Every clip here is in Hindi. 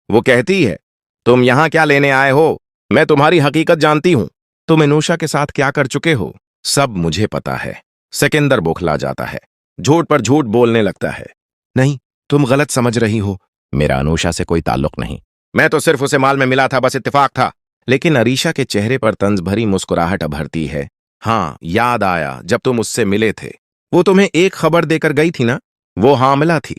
वो कहती है, तुम यहाँ क्या लेने आए हो? मैं तुम्हारी हकीकत जानती हूँ। तुम इनूशा के साथ क्या कर चुके हो, सब मुझे पता है। सिकंदर बौखला जाता है, झूठ पर झूठ बोलने लगता है। नहीं, तुम गलत समझ रही हो, मेरा अनूशा से कोई ताल्लुक नहीं। मैं तो सिर्फ उसे माल में मिला था, बस इत्तेफाक था। लेकिन अरीशा के चेहरे पर तंज भरी मुस्कुराहट उभरती है। हाँ, याद आया, जब तुम उससे मिले थे, वो तुम्हें एक खबर देकर गई थी ना, वो हामिला थी।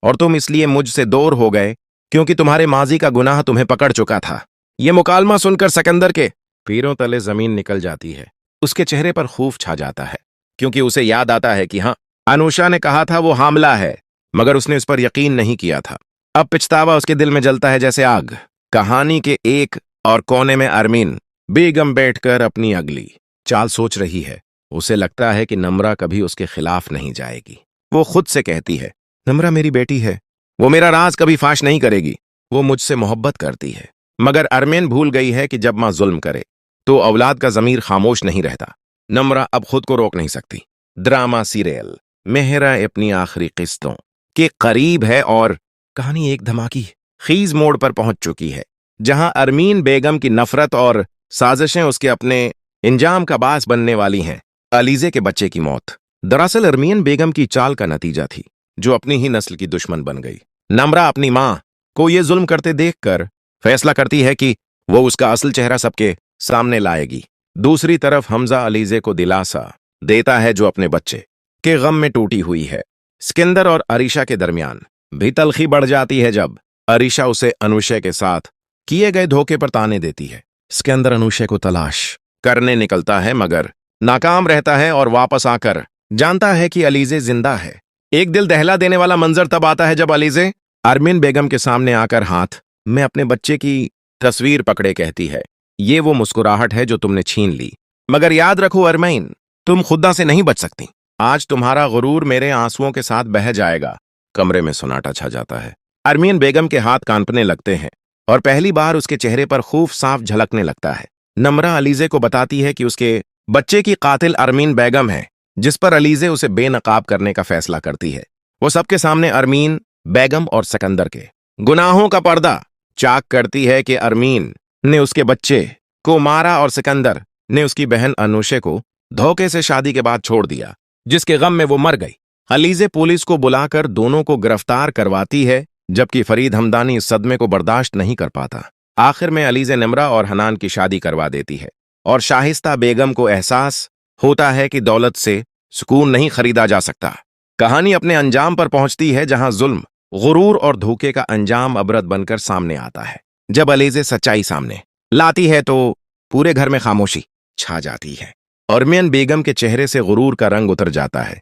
और तुम इसलिए मुझसे दूर हो गए क्योंकि तुम्हारे माजी का गुनाह तुम्हें पकड़ चुका था। ये मुकालमा सुनकर सिकंदर के पैरों तले जमीन निकल जाती है। उसके चेहरे पर खौफ छा जाता है, क्योंकि उसे याद आता है कि हाँ, अनूशा ने कहा था वो हामला है, मगर उसने उस पर यकीन नहीं किया था। अब पछतावा उसके दिल में जलता है जैसे आग। कहानी के एक और कोने में अरमीन बेगम बैठकर अपनी अगली चाल सोच रही है। उसे लगता है कि नम्रा कभी उसके खिलाफ नहीं जाएगी। वो खुद से कहती है, नम्रा मेरी बेटी है, वो मेरा राज कभी फाश नहीं करेगी। वो मुझसे मोहब्बत करती है। मगर अरमीन भूल गई है कि जब माँ जुल्म करे तो औलाद का ज़मीर खामोश नहीं रहता। नम्रा अब खुद को रोक नहीं सकती। ड्रामा सीरियल मेहरा अपनी आखिरी किस्तों के करीब है और कहानी एक धमाकी खीज मोड़ पर पहुंच चुकी है, जहां अरमीन बेगम की नफरत और साजिशें उसके अपने इंजाम का बास बनने वाली हैं। अलीजे के बच्चे की मौत दरअसल अरमीन बेगम की चाल का नतीजा थी, जो अपनी ही नस्ल की दुश्मन बन गई। नम्रा अपनी माँ को ये जुल्म करते देखकर फैसला करती है कि वो उसका असल चेहरा सबके सामने लाएगी। दूसरी तरफ हमजा अलीजे को दिलासा देता है, जो अपने बच्चे के गम में टूटी हुई है। सिकंदर और अरीशा के दरमियान भी तलखी बढ़ जाती है जब अरीशा उसे अनुशय के साथ किए गए धोखे पर ताने देती है। सिकंदर अनुशय को तलाश करने निकलता है, मगर नाकाम रहता है और वापस आकर जानता है कि अलीजे जिंदा है। एक दिल दहला देने वाला मंजर तब आता है जब अलीजे अरमीन बेगम के सामने आकर हाथ में अपने बच्चे की तस्वीर पकड़े कहती है, ये वो मुस्कुराहट है जो तुमने छीन ली, मगर याद रखो अरमीन, तुम खुदा से नहीं बच सकती। आज तुम्हारा गुरूर मेरे आंसुओं के साथ बह जाएगा। कमरे में सन्नाटा छा जाता है। अरमीन बेगम के हाथ कांपने लगते हैं और पहली बार उसके चेहरे पर खौफ साफ झलकने लगता है। नम्रा अलीजे को बताती है कि उसके बच्चे की कातिल अरमीन बेगम है, जिस पर अलीजे उसे बेनकाब करने का फैसला करती है। वो सबके सामने अरमीन बेगम और सिकंदर के गुनाहों का पर्दा चाक करती है कि अरमीन ने उसके बच्चे को मारा और सिकंदर ने उसकी बहन अनुशे को धोखे से शादी के बाद छोड़ दिया, जिसके गम में वो मर गई। अलीजे पुलिस को बुलाकर दोनों को गिरफ्तार करवाती है, जबकि फरीद हमदानी इस सदमे को बर्दाश्त नहीं कर पाता। आखिर में अलीजे नम्रा और हनान की शादी करवा देती है और शाहिस्ता बेगम को एहसास होता है कि दौलत से सुकून नहीं खरीदा जा सकता। कहानी अपने अंजाम पर पहुंचती है, जहां जुल्म, गुरूर और धोखे का अंजाम अबरत बनकर सामने आता है। जब अलीजे सच्चाई सामने लाती है तो पूरे घर में खामोशी छा जाती है। अरमीन बेगम के चेहरे से गुरूर का रंग उतर जाता है।